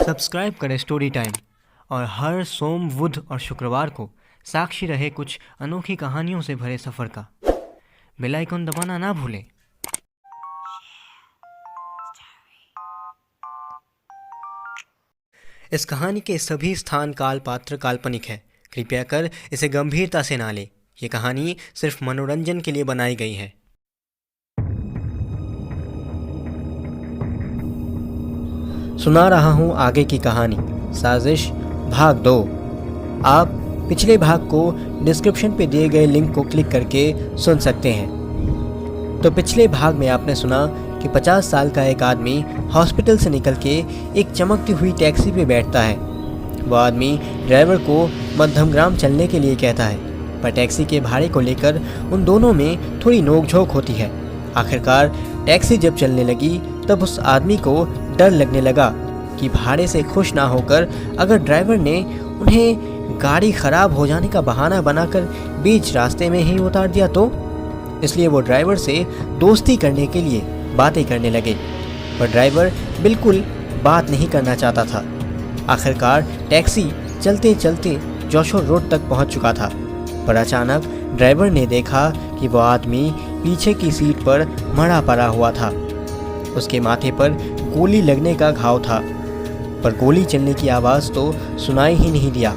Subscribe करें story time और हर सोम, बुध और शुक्रवार को साक्षी रहे कुछ अनोखी कहानियों से भरे सफ़र का। बेल आइकन दबाना ना भूलें। इस कहानी के सभी स्थान, काल, पात्र काल्पनिक है। कृपया कर इसे गंभीरता से ना लें। ये कहानी सिर्फ मनोरंजन के लिए बनाई गई है। सुना रहा हूँ आगे की कहानी, साजिश भाग 2। आप पिछले भाग को डिस्क्रिप्शन पे दिए गए लिंक को क्लिक करके सुन सकते हैं। तो पिछले भाग में आपने सुना कि 50 साल का एक आदमी हॉस्पिटल से निकल के एक चमकती हुई टैक्सी पे बैठता है। वो आदमी ड्राइवर को मध्यमग्राम चलने के लिए कहता है, पर टैक्सी के भाड़े को लेकर उन दोनों में थोड़ी नोकझोंक होती है। आखिरकार टैक्सी जब चलने लगी तब उस आदमी को डर लगने लगा कि भाड़े से खुश ना होकर अगर ड्राइवर ने उन्हें गाड़ी खराब हो जाने का बहाना बनाकर बीच रास्ते में ही उतार दिया तो। इसलिए वो ड्राइवर से दोस्ती करने के लिए बातें करने लगे, पर ड्राइवर बिल्कुल बात नहीं करना चाहता था। आखिरकार टैक्सी चलते चलते जोशोर रोड तक पहुंच चुका था, पर अचानक ड्राइवर ने देखा कि वो आदमी पीछे की सीट पर मरा पड़ा हुआ था। उसके माथे पर गोली लगने का घाव था, पर गोली चलने की आवाज़ तो सुनाई ही नहीं दिया।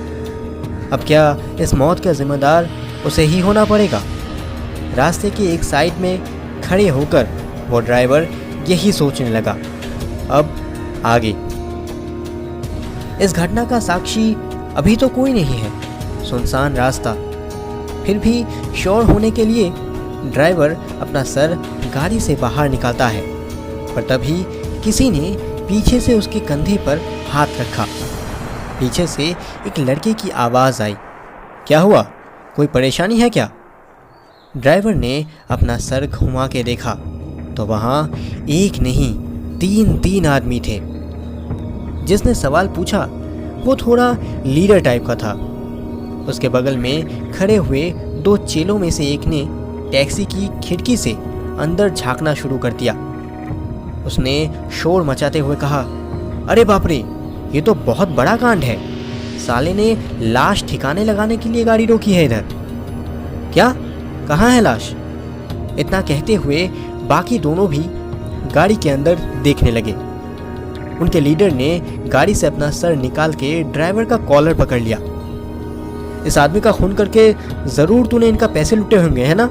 अब क्या इस मौत का जिम्मेदार उसे ही होना पड़ेगा? रास्ते की एक साइड में खड़े होकर वो ड्राइवर यही सोचने लगा। अब आगे इस घटना का साक्षी अभी तो कोई नहीं है, सुनसान रास्ता। फिर भी श्योर होने के लिए ड्राइवर अपना सर गाड़ी से बाहर निकालता है, पर तभी किसी ने पीछे से उसके कंधे पर हाथ रखा। पीछे से एक लड़के की आवाज़ आई, क्या हुआ, कोई परेशानी है क्या? ड्राइवर ने अपना सर घुमा के देखा तो वहाँ एक नहीं तीन आदमी थे। जिसने सवाल पूछा वो थोड़ा लीडर टाइप का था। उसके बगल में खड़े हुए 2 चेलों में से एक ने टैक्सी की खिड़की से अंदर झांकना शुरू कर दिया। उसने शोर मचाते हुए कहा, अरे बाप रे, ये तो बहुत बड़ा कांड है। साले ने लाश ठिकाने लगाने के लिए गाड़ी रोकी है इधर। क्या? कहाँ है लाश? इतना कहते हुए बाकी दोनों भी गाड़ी के अंदर देखने लगे। उनके लीडर ने गाड़ी से अपना सर निकाल के ड्राइवर का कॉलर पकड़ लिया। इस आदमी का खून करके जरूर तूने इनका पैसे लुटे होंगे, है ना?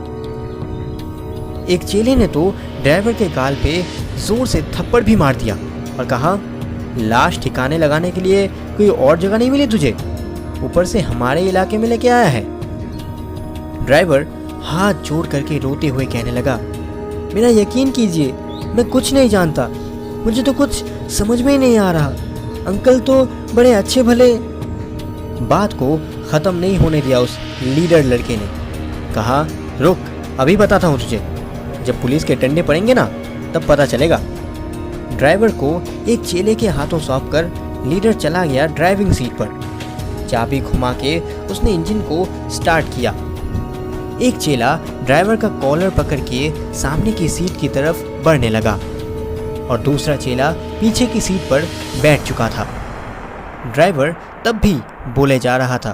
एक चेले ने तो ड्राइवर के गाल पे जोर से थप्पड़ भी मार दिया और कहा, लाश ठिकाने लगाने के लिए कोई और जगह नहीं मिली तुझे? ऊपर से हमारे इलाके में लेके आया है। ड्राइवर हाथ जोड़ करके रोते हुए कहने लगा, मेरा यकीन कीजिए, मैं कुछ नहीं जानता, मुझे तो कुछ समझ में ही नहीं आ रहा। अंकल तो बड़े अच्छे भले। बात को ख़त्म नहीं होने दिया उस लीडर लड़के ने। कहा, रुक, अभी बताता हूँ तुझे। जब पुलिस के डंडे पड़ेंगे ना तब पता चलेगा। ड्राइवर को एक चेले के हाथों सौंपकर लीडर चला गया ड्राइविंग सीट पर। चाबी घुमा के उसने इंजन को स्टार्ट किया। एक चेला ड्राइवर का कॉलर पकड़ के सामने की सीट की तरफ बढ़ने लगा और दूसरा चेला पीछे की सीट पर बैठ चुका था। ड्राइवर तब भी बोले जा रहा था,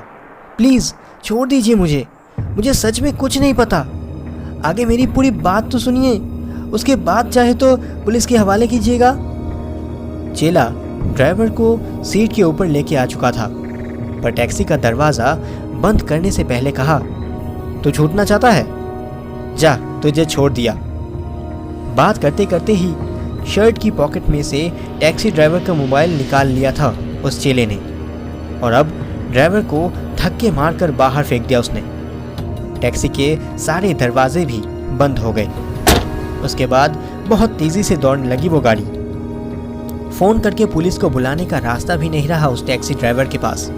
प्लीज़ छोड़ दीजिए मुझे सच में कुछ नहीं पता। आगे मेरी पूरी बात तो सुनिए, उसके बाद चाहे तो पुलिस के हवाले कीजिएगा। चेला ड्राइवर को सीट के ऊपर लेके आ चुका था, पर टैक्सी का दरवाज़ा बंद करने से पहले कहा, तू छूटना चाहता है? जा, तुझे छोड़ दिया। बात करते करते ही शर्ट की पॉकेट में से टैक्सी ड्राइवर का मोबाइल निकाल लिया था उस चेले ने, और अब ड्राइवर को धक्के मारकर बाहर फेंक दिया उसने। टैक्सी के सारे दरवाजे भी बंद हो गए। उसके बाद बहुत तेज़ी से दौड़ने लगी वो गाड़ी। फ़ोन करके पुलिस को बुलाने का रास्ता भी नहीं रहा उस टैक्सी ड्राइवर के पास।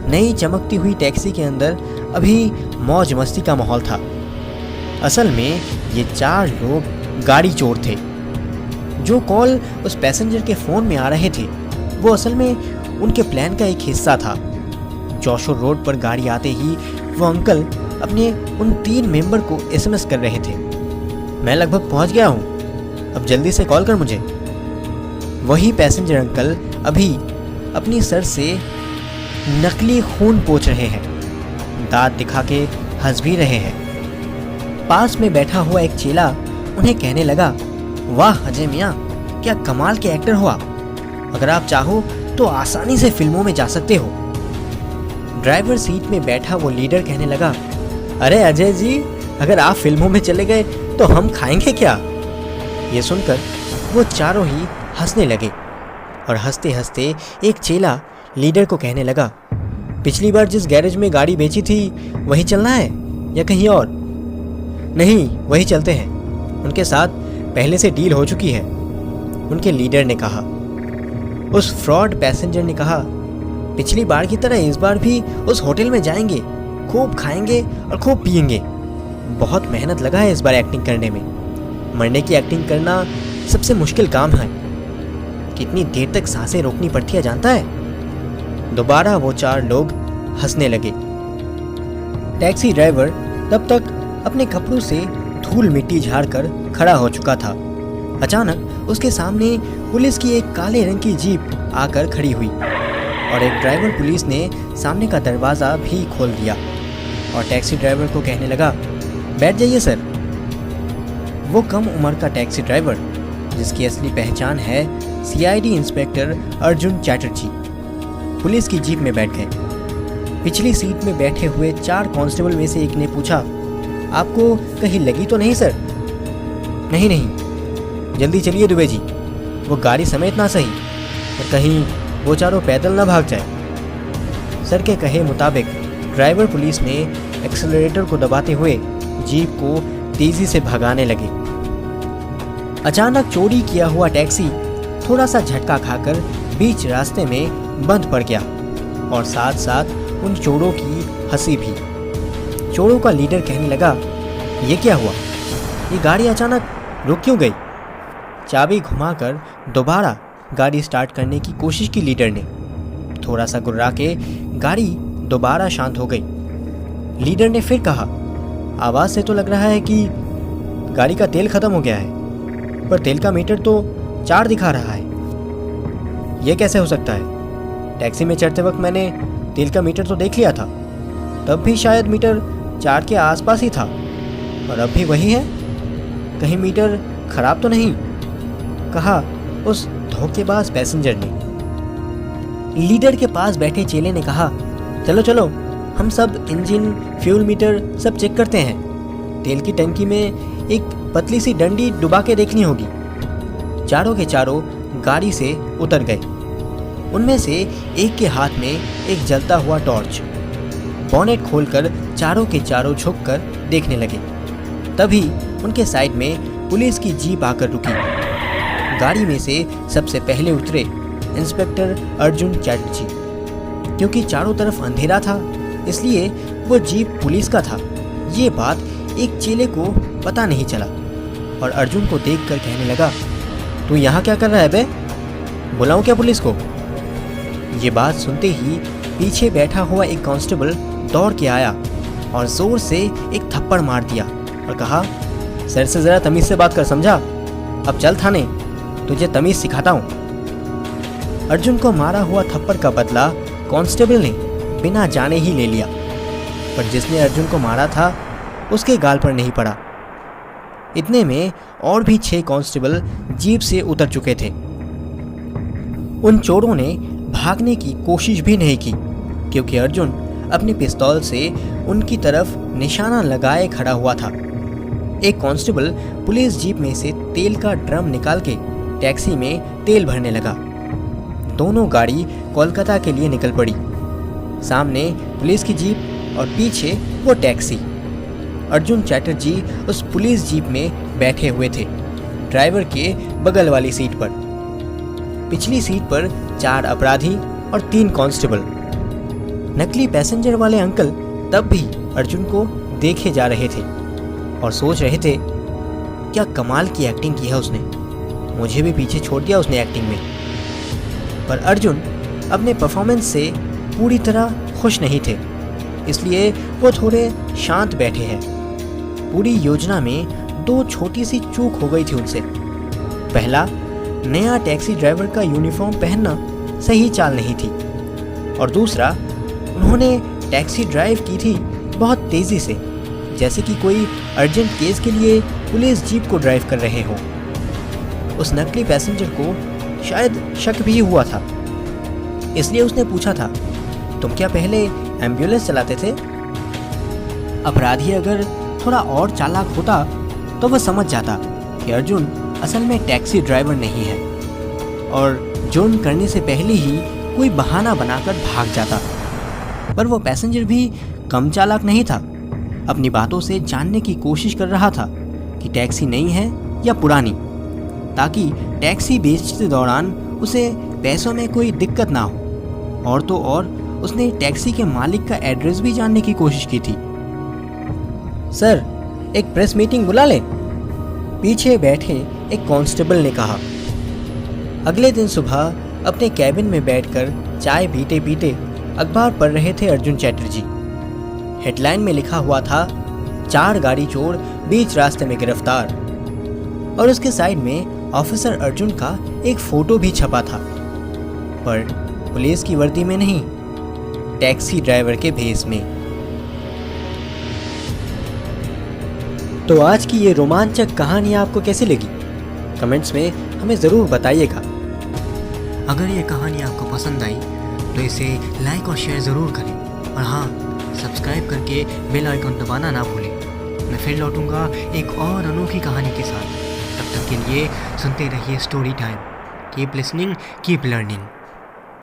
नई चमकती हुई टैक्सी के अंदर अभी मौज मस्ती का माहौल था। असल में ये 4 लोग गाड़ी चोर थे। जो कॉल उस पैसेंजर के फ़ोन में आ रहे थे वो असल में उनके प्लान का एक हिस्सा था। जोशोर रोड पर गाड़ी आते ही वो अंकल अपने उन 3 मेंबर को एसएमएस कर रहे थे, मैं लगभग पहुंच गया हूं, अब जल्दी से कॉल कर मुझे। वही पैसेंजर अंकल अभी अपनी सर से नकली खून पोंछ रहे हैं, दांत दिखा के हंस भी रहे हैं। पास में बैठा हुआ एक चेला उन्हें कहने लगा, वाह अजय मियाँ, क्या कमाल के एक्टर हो आप। अगर आप चाहो तो आसानी से फिल्मों में जा सकते हो। ड्राइवर सीट में बैठा वो लीडर कहने लगा, अरे अजय जी, अगर आप फिल्मों में चले गए तो हम खाएंगे क्या। ये सुनकर वो चारों ही हंसने लगे और हंसते हंसते एक चेला लीडर को कहने लगा, पिछली बार जिस गैरेज में गाड़ी बेची थी वहीं चलना है या कहीं और। नहीं, वहीं चलते हैं, उनके साथ पहले से डील हो चुकी है, उनके लीडर ने कहा। उस फ्रॉड पैसेंजर ने कहा, पिछली बार की तरह इस बार भी उस होटल में जाएंगे, खूब खाएंगे और खूब पिएंगे। बहुत मेहनत लगा है इस बार एक्टिंग करने में। मरने की एक्टिंग करना सबसे मुश्किल काम है। कितनी देर तक सांसें रोकनी पड़ती है जानता है। दोबारा वो चार लोग हंसने लगे। टैक्सी ड्राइवर तब तक अपने कपड़ों से धूल मिट्टी झाड़कर खड़ा हो चुका था। अचानक उसके सामने पुलिस की एक काले रंग की जीप आकर खड़ी हुई और एक ड्राइवर पुलिस ने सामने का दरवाज़ा भी खोल दिया और टैक्सी ड्राइवर को कहने लगा, बैठ जाइए सर। वो कम उम्र का टैक्सी ड्राइवर, जिसकी असली पहचान है CID inspector Arjun Chatterjee, police की जीप में बैठ गए। पिछली सीट में बैठे हुए चार कांस्टेबल में से एक ने पूछा, आपको कहीं लगी तो नहीं सर। नहीं नहीं, जल्दी चलिए दुबे जी, वो गाड़ी समेत ना सही और कहीं वो चारों पैदल ना भाग जाए। सर के कहे मुताबिक ड्राइवर पुलिस ने एक्सेलरेटर को दबाते हुए जीप को तेजी से भगाने लगे। अचानक चोरी किया हुआ टैक्सी थोड़ा सा झटका खाकर बीच रास्ते में बंद पड़ गया और साथ साथ उन चोरों की हंसी भी। चोरों का लीडर कहने लगा, ये क्या हुआ, ये गाड़ी अचानक रुक क्यों गई। चाबी घुमाकर दोबारा गाड़ी स्टार्ट करने की कोशिश की लीडर ने। थोड़ा सा गुर्रा के गाड़ी दोबारा शांत हो गई। लीडर ने फिर कहा, आवाज़ से तो लग रहा है कि गाड़ी का तेल खत्म हो गया है, पर तेल का मीटर तो 4 दिखा रहा है। यह कैसे हो सकता है। टैक्सी में चढ़ते वक्त मैंने तेल का मीटर तो देख लिया था, तब भी शायद मीटर 4 के आसपास ही था और अब भी वही है। कहीं मीटर खराब तो नहीं, कहा उस धोखेबाज पैसेंजर ने। लीडर के पास बैठे चेले ने कहा, चलो चलो, हम सब इंजन फ्यूल मीटर सब चेक करते हैं। तेल की टंकी में एक पतली सी डंडी डुबा के देखनी होगी। चारों के चारों गाड़ी से उतर गए। उनमें से एक के हाथ में एक जलता हुआ टॉर्च। बॉनेट खोलकर चारों के चारों झुककर देखने लगे। तभी उनके साइड में पुलिस की जीप आकर रुकी। गाड़ी में से सबसे पहले उतरे इंस्पेक्टर अर्जुन चैटर्जी। क्योंकि चारों तरफ अंधेरा था, इसलिए वो जीप पुलिस का था। ये बात एक चेले को पता नहीं चला और अर्जुन को देखकर कहने लगा, तू यहाँ क्या कर रहा है बे? बुलाऊं क्या पुलिस को? ये बात सुनते ही पीछे बैठा हुआ एक कांस्टेबल दौड़ के आया और जोर से एक थप्पड़ मार दिया और कहा, सर से ज़रा तमीज़ से बात कर, समझा? अब चल थाने, तुझे तमीज़ सिखाता हूँ। अर्जुन को मारा हुआ थप्पड़ का बदला कांस्टेबल ने बिना जाने ही ले लिया, पर जिसने अर्जुन को मारा था उसके गाल पर नहीं पड़ा। इतने में और भी 6 कांस्टेबल जीप से उतर चुके थे। उन चोरों ने भागने की कोशिश भी नहीं की, क्योंकि अर्जुन अपने पिस्तौल से उनकी तरफ निशाना लगाए खड़ा हुआ था। एक कांस्टेबल पुलिस जीप में से तेल का ड्रम निकाल के टैक्सी में तेल भरने लगा। दोनों गाड़ी कोलकाता के लिए निकल पड़ी। सामने पुलिस की जीप और पीछे वो टैक्सी। अर्जुन चैटर्जी उस पुलिस जीप में बैठे हुए थे, ड्राइवर के बगल वाली सीट पर। पिछली सीट पर 4 अपराधी और 3 कांस्टेबल। नकली पैसेंजर वाले अंकल तब भी अर्जुन को देखे जा रहे थे और सोच रहे थे, क्या कमाल की एक्टिंग की है उसने, मुझे भी पीछे छोड़ दिया उसने एक्टिंग में। पर अर्जुन अपने परफॉर्मेंस से पूरी तरह खुश नहीं थे, इसलिए वो थोड़े शांत बैठे हैं। पूरी योजना में 2 छोटी सी चूक हो गई थी उनसे। पहला, नया टैक्सी ड्राइवर का यूनिफॉर्म पहनना सही चाल नहीं थी। और दूसरा, उन्होंने टैक्सी ड्राइव की थी बहुत तेज़ी से, जैसे कि कोई अर्जेंट केस के लिए पुलिस जीप को ड्राइव कर रहे हों। उस नकली पैसेंजर को शायद शक भी हुआ था, इसलिए उसने पूछा था, तुम क्या पहले एम्बुलेंस चलाते थे? अपराधी अगर थोड़ा और चालाक होता तो वह समझ जाता कि अर्जुन असल में टैक्सी ड्राइवर नहीं है और जुर्म करने से पहले ही कोई बहाना बनाकर भाग जाता। पर वो पैसेंजर भी कम चालाक नहीं था। अपनी बातों से जानने की कोशिश कर रहा था कि टैक्सी नई है या पुरानी, ताकि टैक्सी बेचते दौरान उसे पैसों में कोई दिक्कत ना हो। और तो और उसने टैक्सी के मालिक का एड्रेस भी जानने की कोशिश की थी। सर, एक प्रेस मीटिंग बुला लें? पीछे बैठे एक कांस्टेबल ने कहा। अगले दिन सुबह अपने कैबिन में बैठकर चाय पीते पीते अखबार पढ़ रहे थे अर्जुन चैटर्जी। हेडलाइन में लिखा हुआ था, 4 गाड़ी चोर बीच रास्ते में गिरफ्तार, और उसके साइड में ऑफिसर अर्जुन का एक फोटो भी छपा था, पर पुलिस की वर्दी में नहीं, टैक्सी ड्राइवर के भेष में। तो आज की ये रोमांचक कहानी आपको कैसी लगी? कमेंट्स में हमें ज़रूर बताइएगा। अगर ये कहानी आपको पसंद आई तो इसे लाइक और शेयर ज़रूर करें, और हाँ, सब्सक्राइब करके बेल आइकन दबाना ना भूलें। मैं फिर लौटूंगा एक और अनोखी कहानी के साथ। तब तक के लिए सुनते रहिए story time. Keep listening, keep learning.